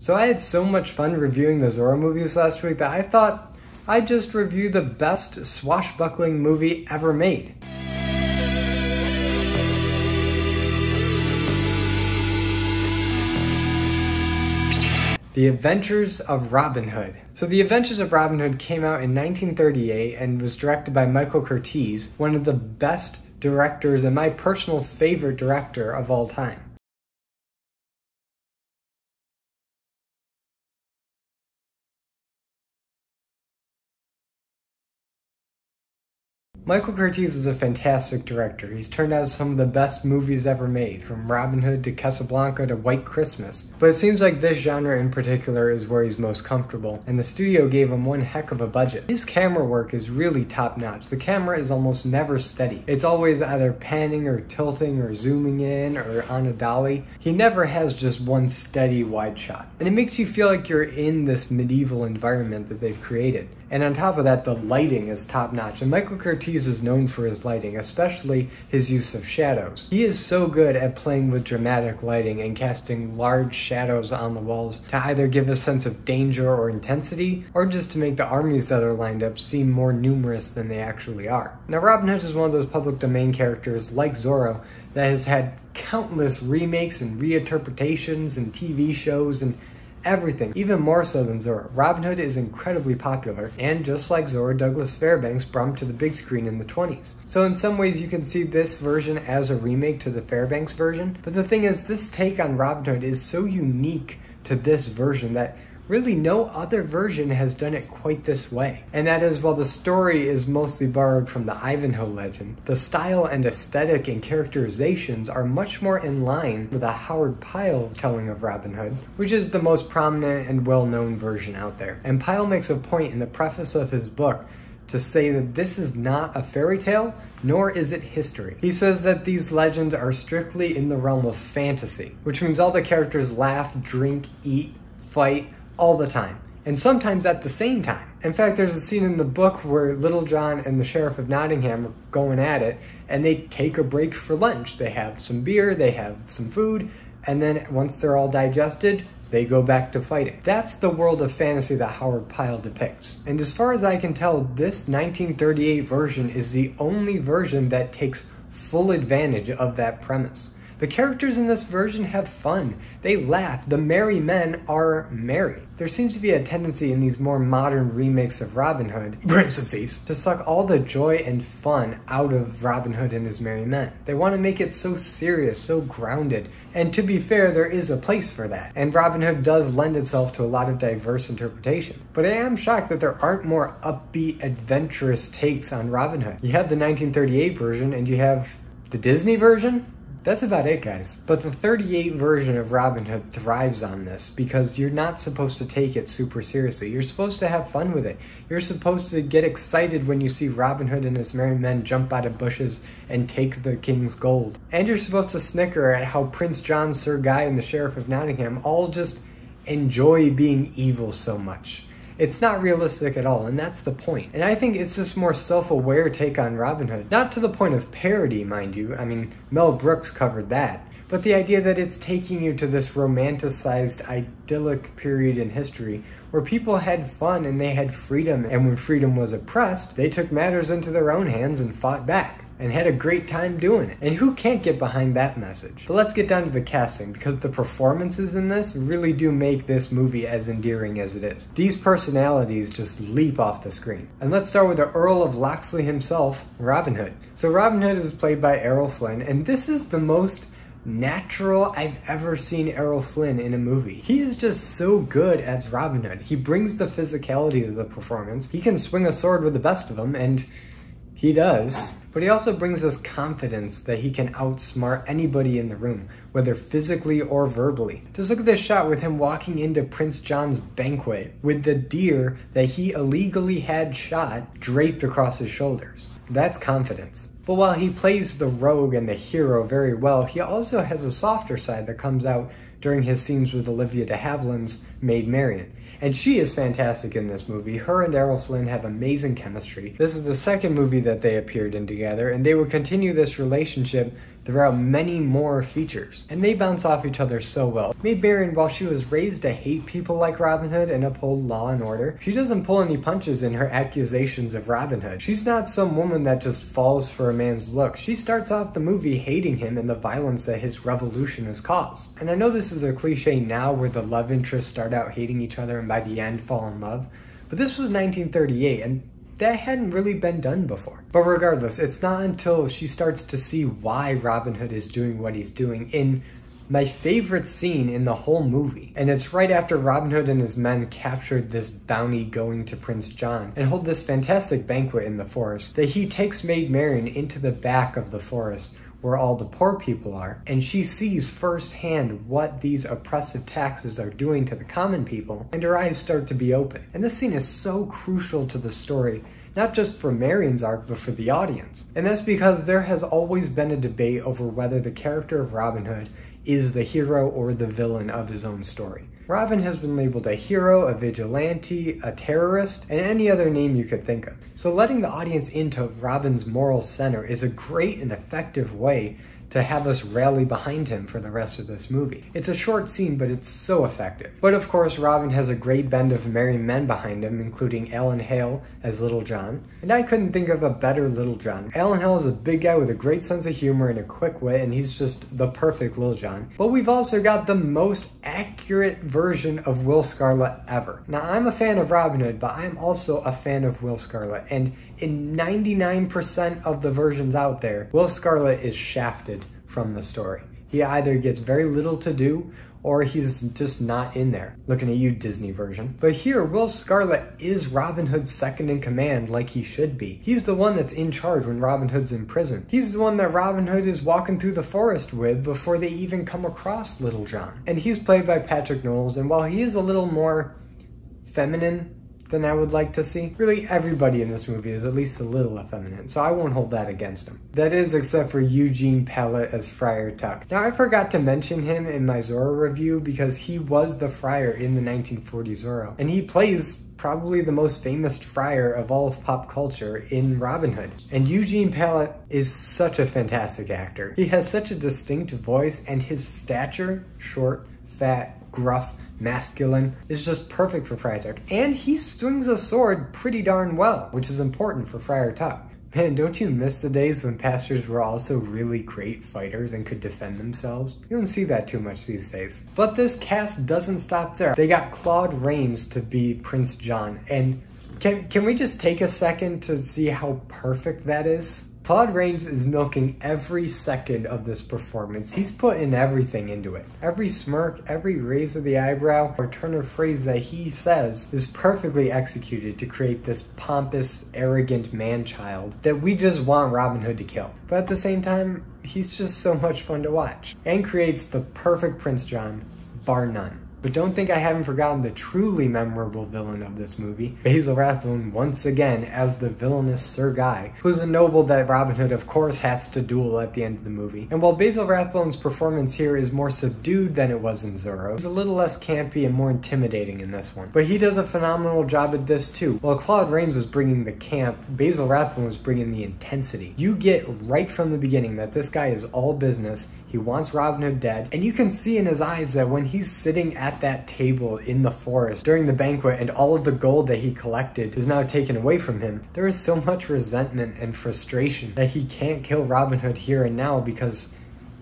So I had so much fun reviewing the Zorro movies last week that I thought I'd just review the best swashbuckling movie ever made. The Adventures of Robin Hood. So The Adventures of Robin Hood came out in 1938 and was directed by Michael Curtiz, one of the best directors and my personal favorite director of all time. Michael Curtiz is a fantastic director. He's turned out some of the best movies ever made, from Robin Hood to Casablanca to White Christmas. But it seems like this genre in particular is where he's most comfortable, and the studio gave him one heck of a budget. His camera work is really top-notch. The camera is almost never steady. It's always either panning or tilting or zooming in or on a dolly. He never has just one steady wide shot. And it makes you feel like you're in this medieval environment that they've created. And on top of that, the lighting is top-notch. And Michael Curtiz is known for his lighting, especially his use of shadows. He is so good at playing with dramatic lighting and casting large shadows on the walls to either give a sense of danger or intensity, or just to make the armies that are lined up seem more numerous than they actually are. Now, Robin Hood is one of those public domain characters, like Zorro, that has had countless remakes and reinterpretations and TV shows and everything, even more so than Zorro. Robin Hood is incredibly popular, and just like Zorro, Douglas Fairbanks brought him to the big screen in the 20s. So in some ways you can see this version as a remake to the Fairbanks version, but the thing is, this take on Robin Hood is so unique to this version that really no other version has done it quite this way. And that is, while the story is mostly borrowed from the Ivanhoe legend, the style and aesthetic and characterizations are much more in line with the Howard Pyle telling of Robin Hood, which is the most prominent and well-known version out there. And Pyle makes a point in the preface of his book to say that this is not a fairy tale, nor is it history. He says that these legends are strictly in the realm of fantasy, which means all the characters laugh, drink, eat, fight, all the time, and sometimes at the same time. In fact, there's a scene in the book where Little John and the Sheriff of Nottingham are going at it, and they take a break for lunch. They have some beer, they have some food, and then once they're all digested, they go back to fighting. That's the world of fantasy that Howard Pyle depicts. And as far as I can tell, this 1938 version is the only version that takes full advantage of that premise. The characters in this version have fun. They laugh. The merry men are merry. There seems to be a tendency in these more modern remakes of Robin Hood, Prince of Thieves, to suck all the joy and fun out of Robin Hood and his merry men. They want to make it so serious, so grounded. And to be fair, there is a place for that. And Robin Hood does lend itself to a lot of diverse interpretation. But I am shocked that there aren't more upbeat, adventurous takes on Robin Hood. You have the 1938 version and you have the Disney version. That's about it, guys. But the 38 version of Robin Hood thrives on this because you're not supposed to take it super seriously. You're supposed to have fun with it. You're supposed to get excited when you see Robin Hood and his merry men jump out of bushes and take the king's gold. And you're supposed to snicker at how Prince John, Sir Guy, and the Sheriff of Nottingham all just enjoy being evil so much. It's not realistic at all, and that's the point. And I think it's this more self-aware take on Robin Hood. Not to the point of parody, mind you. I mean, Mel Brooks covered that. But the idea that it's taking you to this romanticized, idyllic period in history where people had fun and they had freedom, and when freedom was oppressed, they took matters into their own hands and fought back. And had a great time doing it. And who can't get behind that message? But let's get down to the casting, because the performances in this really do make this movie as endearing as it is. These personalities just leap off the screen. And let's start with the Earl of Locksley himself, Robin Hood. So Robin Hood is played by Errol Flynn, and this is the most natural I've ever seen Errol Flynn in a movie. He is just so good as Robin Hood. He brings the physicality to the performance. He can swing a sword with the best of them, and he does. But he also brings this confidence that he can outsmart anybody in the room, whether physically or verbally. Just look at this shot with him walking into Prince John's banquet with the deer that he illegally had shot draped across his shoulders. That's confidence. But while he plays the rogue and the hero very well, he also has a softer side that comes out during his scenes with Olivia de Havilland's Maid Marian. And she is fantastic in this movie. Her and Errol Flynn have amazing chemistry. This is the second movie that they appeared in together, and they will continue this relationship throughout many more features, and they bounce off each other so well. Maid Marian, while she was raised to hate people like Robin Hood and uphold law and order, she doesn't pull any punches in her accusations of Robin Hood. She's not some woman that just falls for a man's looks. She starts off the movie hating him and the violence that his revolution has caused. And I know this is a cliche now where the love interests start out hating each other and by the end fall in love, but this was 1938 and that hadn't really been done before. But regardless, it's not until she starts to see why Robin Hood is doing what he's doing in my favorite scene in the whole movie. And it's right after Robin Hood and his men captured this bounty going to Prince John and hold this fantastic banquet in the forest that he takes Maid Marian into the back of the forest where all the poor people are, and she sees firsthand what these oppressive taxes are doing to the common people, and her eyes start to be open. And this scene is so crucial to the story, not just for Marian's arc, but for the audience. And that's because there has always been a debate over whether the character of Robin Hood is the hero or the villain of his own story. Robin has been labeled a hero, a vigilante, a terrorist, and any other name you could think of. So letting the audience into Robin's moral center is a great and effective way to have us rally behind him for the rest of this movie. It's a short scene, but it's so effective. But of course, Robin has a great band of merry men behind him, including Alan Hale as Little John. And I couldn't think of a better Little John. Alan Hale is a big guy with a great sense of humor and a quick wit, and he's just the perfect Little John. But we've also got the most accurate version of Will Scarlet ever. Now, I'm a fan of Robin Hood, but I'm also a fan of Will Scarlet. And in 99% of the versions out there, Will Scarlet is shafted from the story. He either gets very little to do or he's just not in there. Looking at you, Disney version. But here, Will Scarlet is Robin Hood's second in command like he should be. He's the one that's in charge when Robin Hood's in prison. He's the one that Robin Hood is walking through the forest with before they even come across Little John. And he's played by Patrick Knowles, and while he is a little more feminine than I would like to see, really everybody in this movie is at least a little effeminate, so I won't hold that against him. That is, except for Eugene Pallette as Friar Tuck. Now, I forgot to mention him in my Zorro review because he was the friar in the 1940 Zorro, and he plays probably the most famous friar of all of pop culture in Robin Hood. And Eugene Pallette is such a fantastic actor. He has such a distinct voice, and his stature, short, fat, gruff, masculine, is just perfect for Friar Tuck. And he swings a sword pretty darn well, which is important for Friar Tuck. Man, don't you miss the days when pastors were also really great fighters and could defend themselves? You don't see that too much these days. But this cast doesn't stop there. They got Claude Rains to be Prince John, and can we just take a second to see how perfect that is? Claude Rains is milking every second of this performance. He's putting everything into it. Every smirk, every raise of the eyebrow, or turn of phrase that he says is perfectly executed to create this pompous, arrogant man-child that we just want Robin Hood to kill. But at the same time, he's just so much fun to watch, and creates the perfect Prince John, bar none. But don't think I haven't forgotten the truly memorable villain of this movie, Basil Rathbone once again as the villainous Sir Guy, who's a noble that Robin Hood of course has to duel at the end of the movie. And while Basil Rathbone's performance here is more subdued than it was in Zorro, he's a little less campy and more intimidating in this one. But he does a phenomenal job at this too. While Claude Rains was bringing the camp, Basil Rathbone was bringing the intensity. You get right from the beginning that this guy is all business. He wants Robin Hood dead, and you can see in his eyes that when he's sitting at that table in the forest during the banquet and all of the gold that he collected is now taken away from him, there is so much resentment and frustration that he can't kill Robin Hood here and now because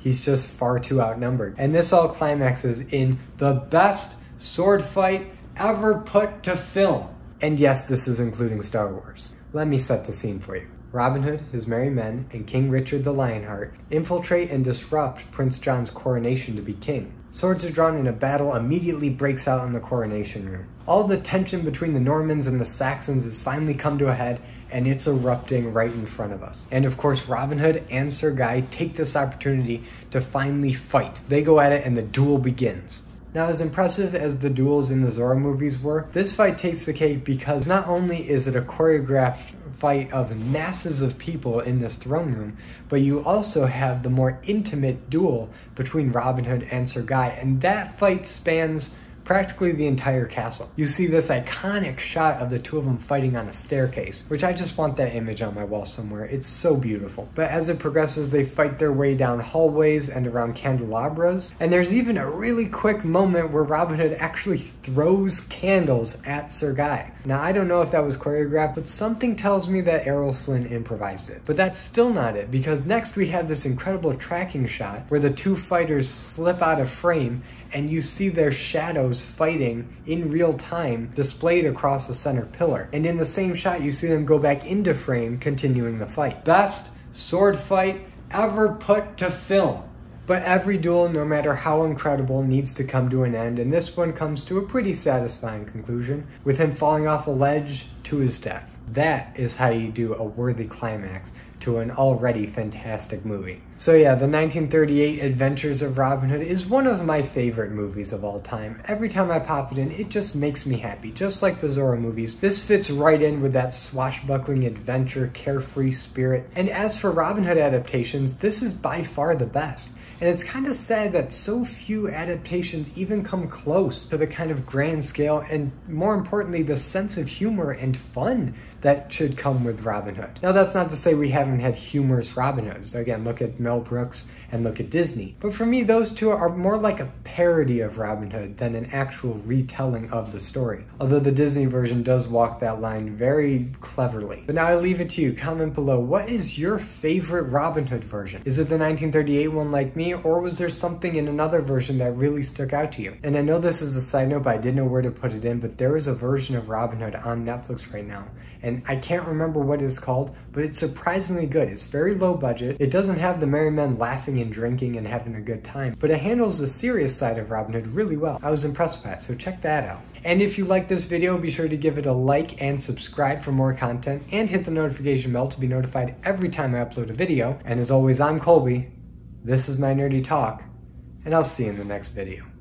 he's just far too outnumbered. And this all climaxes in the best sword fight ever put to film. And yes, this is including Star Wars. Let me set the scene for you. Robin Hood, his merry men, and King Richard the Lionheart infiltrate and disrupt Prince John's coronation to be king. Swords are drawn and a battle immediately breaks out in the coronation room. All the tension between the Normans and the Saxons has finally come to a head, and it's erupting right in front of us. And of course, Robin Hood and Sir Guy take this opportunity to finally fight. They go at it and the duel begins. Now, as impressive as the duels in the Zorro movies were, this fight takes the cake because not only is it a choreographed fight of masses of people in this throne room, but you also have the more intimate duel between Robin Hood and Sir Guy, and that fight spans practically the entire castle. You see this iconic shot of the two of them fighting on a staircase, which I just want that image on my wall somewhere. It's so beautiful. But as it progresses, they fight their way down hallways and around candelabras, and there's even a really quick moment where Robin Hood actually throws candles at Sir Guy. Now, I don't know if that was choreographed, but something tells me that Errol Flynn improvised it. But that's still not it, because next we have this incredible tracking shot where the two fighters slip out of frame and you see their shadows fighting in real time displayed across the center pillar. And in the same shot, you see them go back into frame, continuing the fight. Best sword fight ever put to film. But every duel, no matter how incredible, needs to come to an end, and this one comes to a pretty satisfying conclusion, with him falling off a ledge to his death. That is how you do a worthy climax to an already fantastic movie. So yeah, the 1938 Adventures of Robin Hood is one of my favorite movies of all time. Every time I pop it in, it just makes me happy, just like the Zorro movies. This fits right in with that swashbuckling adventure, carefree spirit. And as for Robin Hood adaptations, this is by far the best. And it's kind of sad that so few adaptations even come close to the kind of grand scale and, more importantly, the sense of humor and fun that should come with Robin Hood. Now, that's not to say we haven't had humorous Robin Hoods. Again, look at Mel Brooks and look at Disney. But for me, those two are more like a parody of Robin Hood than an actual retelling of the story. Although the Disney version does walk that line very cleverly. But now I leave it to you. Comment below, what is your favorite Robin Hood version? Is it the 1938 one like me, or was there something in another version that really stuck out to you? And I know this is a side note, but I didn't know where to put it in, but there is a version of Robin Hood on Netflix right now. And I can't remember what it's called, but it's surprisingly good. It's very low budget. It doesn't have the merry men laughing and drinking and having a good time, but it handles the serious side of Robin Hood really well. I was impressed by it, so check that out. And if you like this video, be sure to give it a like and subscribe for more content, and hit the notification bell to be notified every time I upload a video. And as always, I'm Colby. This is my Nerdy Talk, and I'll see you in the next video.